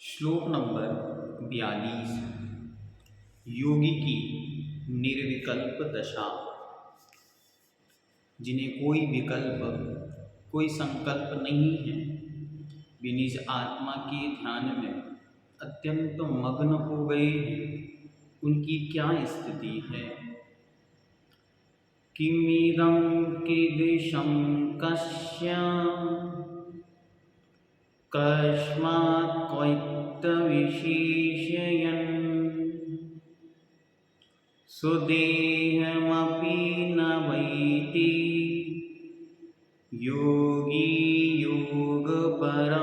श्लोक नंबर 42। योगी की निर्विकल्प दशा, जिन्हें कोई विकल्प कोई संकल्प नहीं है, वे निज आत्मा के ध्यान में अत्यंत मग्न हो गए हैं, उनकी क्या स्थिति है। किमिदं कीदृशं कस्य कस्मात् क्वचिद्विशेषयन् स्वदेहमपि न वैति योगी योगपरायणः।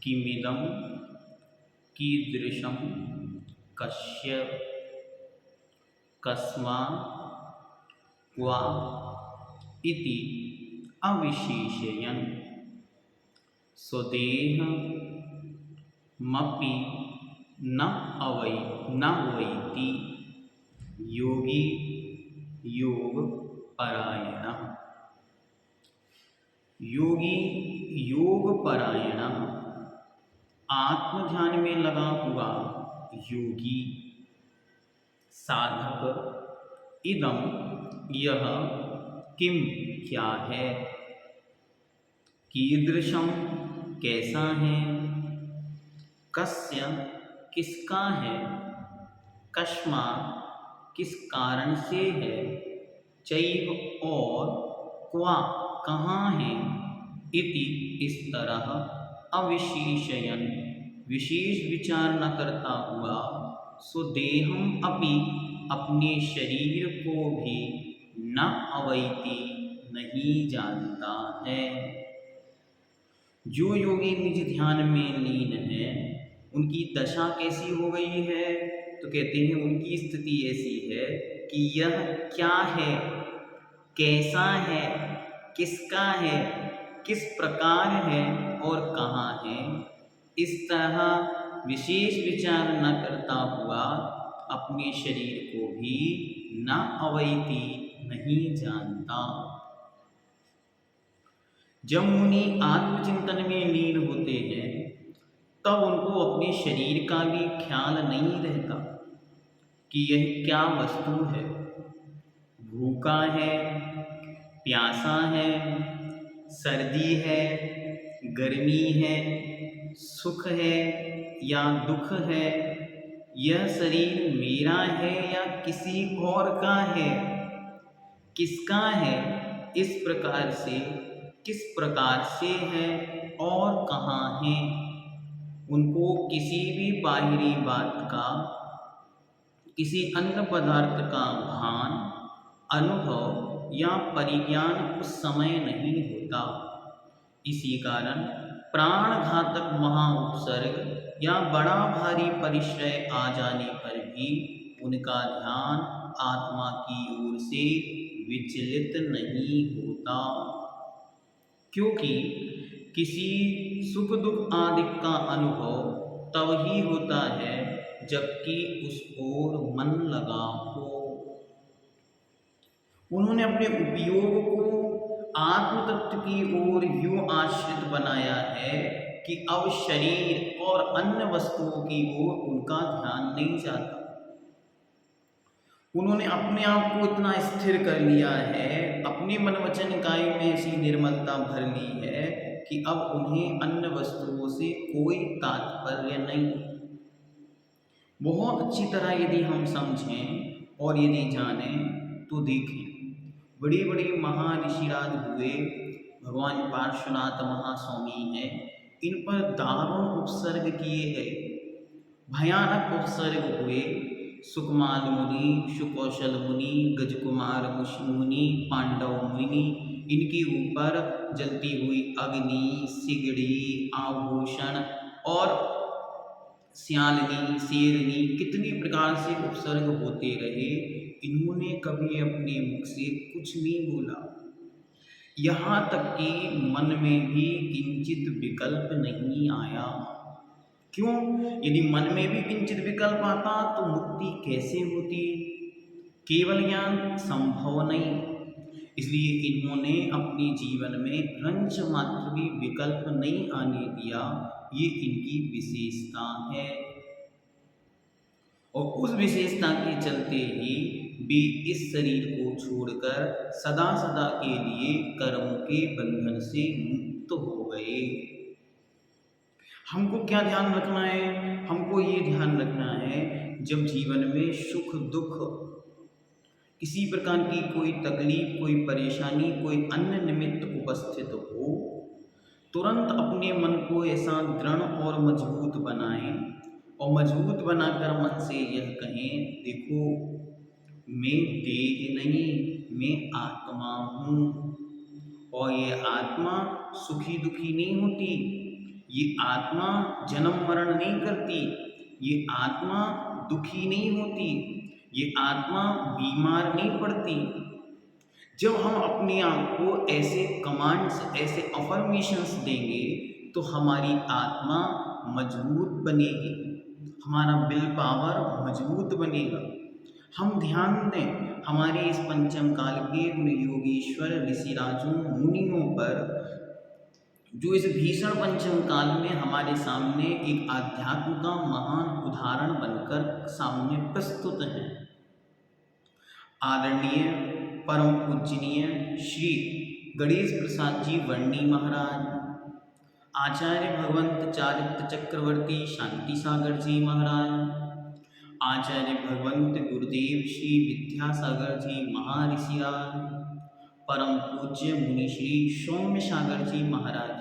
किमिदं कीदृशं कस्य कस्मात् क्वा इति अविशेषयन् स्वदेहमपि न वैति योगी योग परायणः। योगी योग परायणः, आत्म ध्यान में लगा हुआ योगी साधक। इदम यह किम क्या है, कीदृशम कैसा है, कस्य किसका है, कस्मात् किस कारण से है, चैव और क्वा कहाँ है, इति इस तरह अविशेषयन् विशेष विचार न करता हुआ स्वदेहम अपि अपने शरीर को भी न अवैति नहीं जानता है। जो योगी निज ध्यान में लीन है, उनकी दशा कैसी हो गई है, तो कहते हैं उनकी स्थिति ऐसी है कि यह क्या है, कैसा है, किसका है, किस प्रकार है और कहाँ है, इस तरह विशेष विचार न करता हुआ अपने शरीर को भी न अवैति नहीं जानता। जब मुनि आत्मचिंतन में लीन होते हैं तब उनको अपने शरीर का भी ख्याल नहीं रहता कि यह क्या वस्तु है, भूखा है, प्यासा है, सर्दी है, गर्मी है, सुख है या दुख है, यह शरीर मेरा है या किसी और का है, किसका है, इस प्रकार से किस प्रकार से है और कहाँ है, उनको किसी भी बाहरी बात का, किसी अन्य पदार्थ का भान, अनुभव या परिज्ञान उस समय नहीं होता। इसी कारण प्राणघातक महाउपसर्ग या बड़ा भारी परिश्रय आ जाने पर भी उनका ध्यान आत्मा की ओर से विचलित नहीं होता, क्योंकि किसी सुख दुख आदि का अनुभव तब ही होता है जबकि उस ओर मन लगा हो। उन्होंने अपने उपयोग को आत्म तत्व की ओर यूं आश्रित बनाया है कि अब शरीर और अन्य वस्तुओं की ओर उनका ध्यान नहीं जाता। उन्होंने अपने आप को इतना स्थिर कर लिया है, अपने मन वचन काय में ऐसी निर्मलता भर ली है कि अब उन्हें अन्य वस्तुओं से कोई तात्पर्य नहीं। बहुत अच्छी तरह यदि हम समझें और यदि जानें तो देखें, बड़े बड़े महाऋषिराज हुए, भगवान पार्श्वनाथ महास्वामी हैं, इन पर दारुण उपसर्ग किए गए, भयानक उपसर्ग हुए। सुकमाल मुनि, सुकौशल मुनि, गजकुमार मुनि, पांडव मुनि, इनके ऊपर जलती हुई अग्नि, सिगड़ी, आभूषण और सियालनी, शेरनी, कितनी प्रकार से उपसर्ग होते रहे, इन्होंने कभी अपने मुख से कुछ नहीं बोला। यहाँ तक कि मन में भी किंचित विकल्प नहीं आया। क्यों? यदि मन में भी किंचित विकल्प आता तो मुक्ति कैसे होती? केवल ज्ञान संभव नहीं। इसलिए इन्होंने अपने जीवन में रंच मात्र भी विकल्प नहीं आने दिया। ये इनकी विशेषता है और उस विशेषता के चलते ही वे इस शरीर को छोड़कर सदा सदा के लिए कर्म के बंधन से मुक्त हो गए। हमको क्या ध्यान रखना है? हमको ये ध्यान रखना है, जब जीवन में सुख दुख, किसी प्रकार की कोई तकलीफ, कोई परेशानी, कोई अन्य निमित्त उपस्थित हो, तुरंत अपने मन को ऐसा दृढ़ और मजबूत बनाएं और मजबूत बनाकर मन से यह कहें, देखो मैं देह नहीं, मैं आत्मा हूँ और ये आत्मा सुखी दुखी नहीं होती, ये आत्मा जन्म मरण नहीं करती, ये आत्मा दुखी नहीं होती, ये आत्मा बीमार नहीं पड़ती। जब हम अपने आप को ऐसे कमांड्स, ऐसे अफर्मेशंस देंगे तो हमारी आत्मा मजबूत बनेगी, हमारा विल पावर मजबूत बनेगा। हम ध्यान दें हमारे इस पंचम काल के उन योगीश्वर ऋषिराजों मुनियों पर, जो इस भीषण पंचम काल में हमारे सामने एक आध्यात्म का महान उदाहरण बनकर सामने प्रस्तुत हैं। आदरणीय परम पूजनीय श्री गणेश प्रसाद जी वर्णी महाराज, आचार्य भगवंत चारित्र चक्रवर्ती शांति सागर जी महाराज, आचार्य भगवंत गुरुदेव श्री विद्यासागर जी महर्षिराज, परम पूज्य मुनि श्री सौम्य सागर जी महाराज।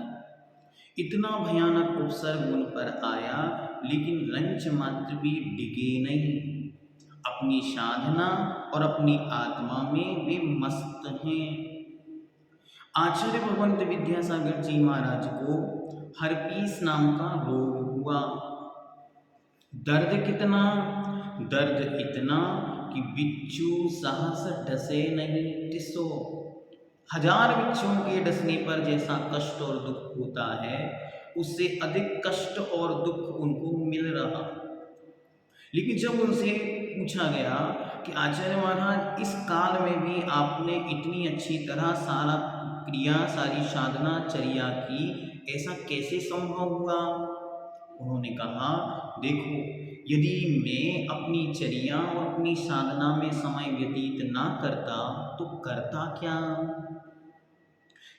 इतना भयानक उपसर्ग उन पर आया, लेकिन रंच मात्र भी डिगे नहीं। अपनी साधना और अपनी आत्मा में वे मस्त हैं। आचार्य भगवंत विद्यासागर जी महाराज को हर्पीस नाम का रोग हुआ। दर्द कितना? दर्द इतना कि बिच्छू साहस डसे नहीं टिसो। 1000 बिच्छुओं के डसने पर जैसा कष्ट और दुख होता है, उससे अधिक कष्ट और दुख उनको मिल रहा। लेकिन जब उनसे पूछा गया कि आचार्य महाराज, इस काल में भी आपने इतनी अच्छी तरह सारा क्रिया, सारी साधना चर्या की, ऐसा कैसे संभव हुआ? उन्होंने कहा, देखो, यदि मैं अपनी चर्या और अपनी साधना में समय व्यतीत ना करता तो करता क्या?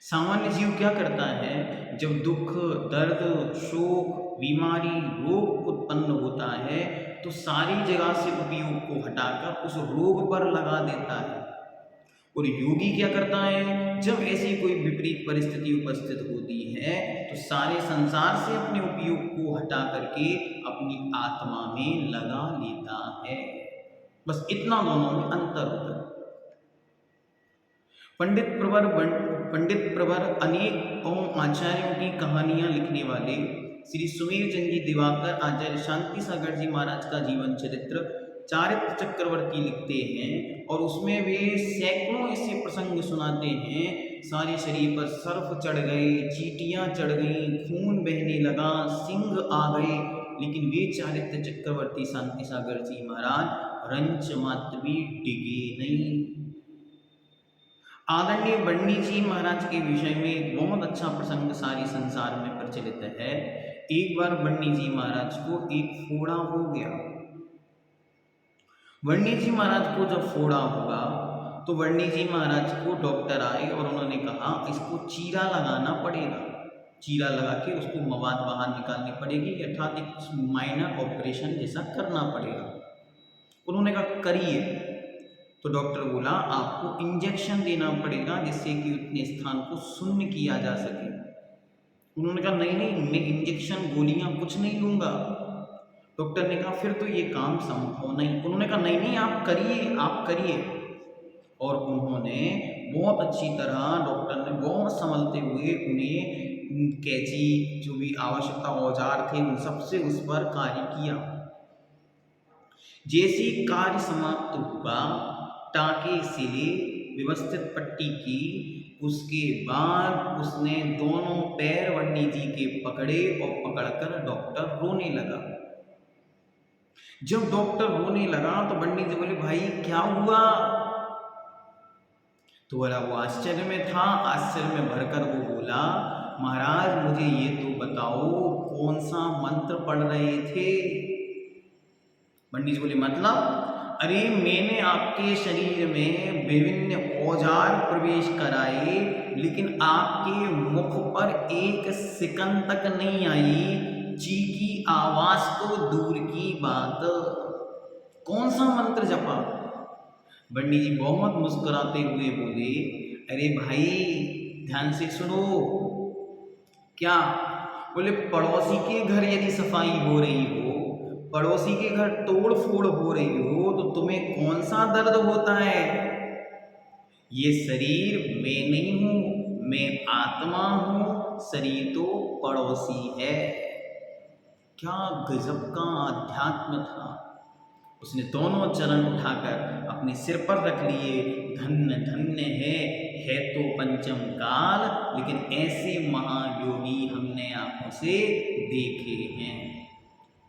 सामान्य जीव क्या करता है? जब दुख, दर्द, शोक, बीमारी, रोग उत्पन्न होता है तो सारी जगह से उपयोग को हटाकर उस रोग पर लगा देता है। और योगी क्या करता है? जब ऐसी कोई विपरीत परिस्थिति उपस्थित होती है तो सारे संसार से अपने उपयोग को हटा करके अपनी आत्मा में लगा लेता है। बस इतना दोनों में अंतर होता है। पंडित प्रवर अनेक आचार्यों की कहानियां लिखने वाले श्री सुमेर चंद जी दिवाकर आचार्य शांति सागर जी महाराज का जीवन चरित्र चारित्र चक्रवर्ती लिखते हैं और उसमें वे सैकड़ों ऐसे प्रसंग सुनाते हैं। सारे शरीर पर सर्प चढ़ गए, चींटियां चढ़ गईं, खून बहने लगा, सिंह आ गए, लेकिन वे चारित्र चक्रवर्ती शांति सागर जी महाराज रंच मात्र भी डिगे नहीं। आदरणीय वर्णी जी महाराज के विषय में एक बहुत अच्छा प्रसंग सारे संसार में प्रचलित है। एक बार वर्णी जी महाराज को एक फोड़ा हो गया। वर्णी जी महाराज को जब फोड़ा होगा तो वर्णी जी महाराज को डॉक्टर आए और उन्होंने कहा, इसको चीरा लगाना पड़ेगा, चीरा लगा के उसको मवाद बाहर निकालनी पड़ेगी, अर्थात एक माइनर ऑपरेशन जैसा करना पड़ेगा। उन्होंने कहा करिए। तो डॉक्टर बोला, आपको इंजेक्शन देना पड़ेगा जिससे कि उतने स्थान को शून्य किया जा सके। उन्होंने कहा नहीं नहीं, मैं इंजेक्शन गोलियां कुछ नहीं लूँगा। डॉक्टर ने कहा फिर तो ये काम संभव नहीं। उन्होंने कहा नहीं नहीं, आप करिए, आप करिए। और उन्होंने बहुत अच्छी तरह, डॉक्टर ने बहुत संभलते हुए उन्हें कैंची, जो भी आवश्यकता औजार थे, उन सबसे उस पर कार्य किया। जैसे कार्य समाप्त हुआ, टाँके सिले, व्यवस्थित पट्टी की, उसके बाद उसने दोनों पैर वर्णी जी के पकड़े और पकड़कर डॉक्टर रोने लगा। जब डॉक्टर रोने लगा तो वर्णी जी बोले, भाई क्या हुआ? तो बोला वो आश्चर्य में था, आश्चर्य में भरकर वो बोला, महाराज मुझे ये तो बताओ कौन सा मंत्र पढ़ रहे थे। पंडित जी बोले मतलब, अरे मैंने आपके शरीर में विभिन्न औजार प्रवेश कराए, लेकिन आपके मुख पर एक सिकन तक नहीं आई, चीखी आवाज तो दूर की बात। कौन सा मंत्र जपा? पंडित जी बहुत मुस्कुराते हुए बोले, अरे भाई ध्यान से सुनो। क्या? बोले पड़ोसी के घर यदि सफाई हो रही हो, पड़ोसी के घर तोड़ फोड़ हो रही हो, तो तुम्हें कौन सा दर्द होता है? ये शरीर मैं नहीं हूं, मैं आत्मा हूं, शरीर तो पड़ोसी है। क्या गजब का अध्यात्म था। उसने दोनों चरण उठाकर अपने सिर पर रख लिए। धन्य धन्य है तो पंचम काल, लेकिन ऐसे महायोगी हमने आंखों से देखे हैं।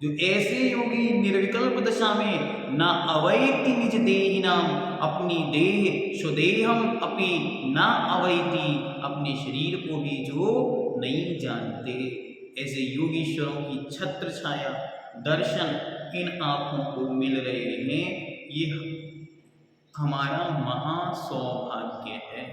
जो ऐसे योगी निर्विकल्प दशा में ना अवैति निज देहि नाम, अपनी देह स्वदेहम अपि ना अवैति, अपने शरीर को भी जो नहीं जानते, ऐसे योगीश्वरों की छत्र छाया दर्शन इन आँखों को मिल रहे हैं। ये हमारा महासौभाग्य है।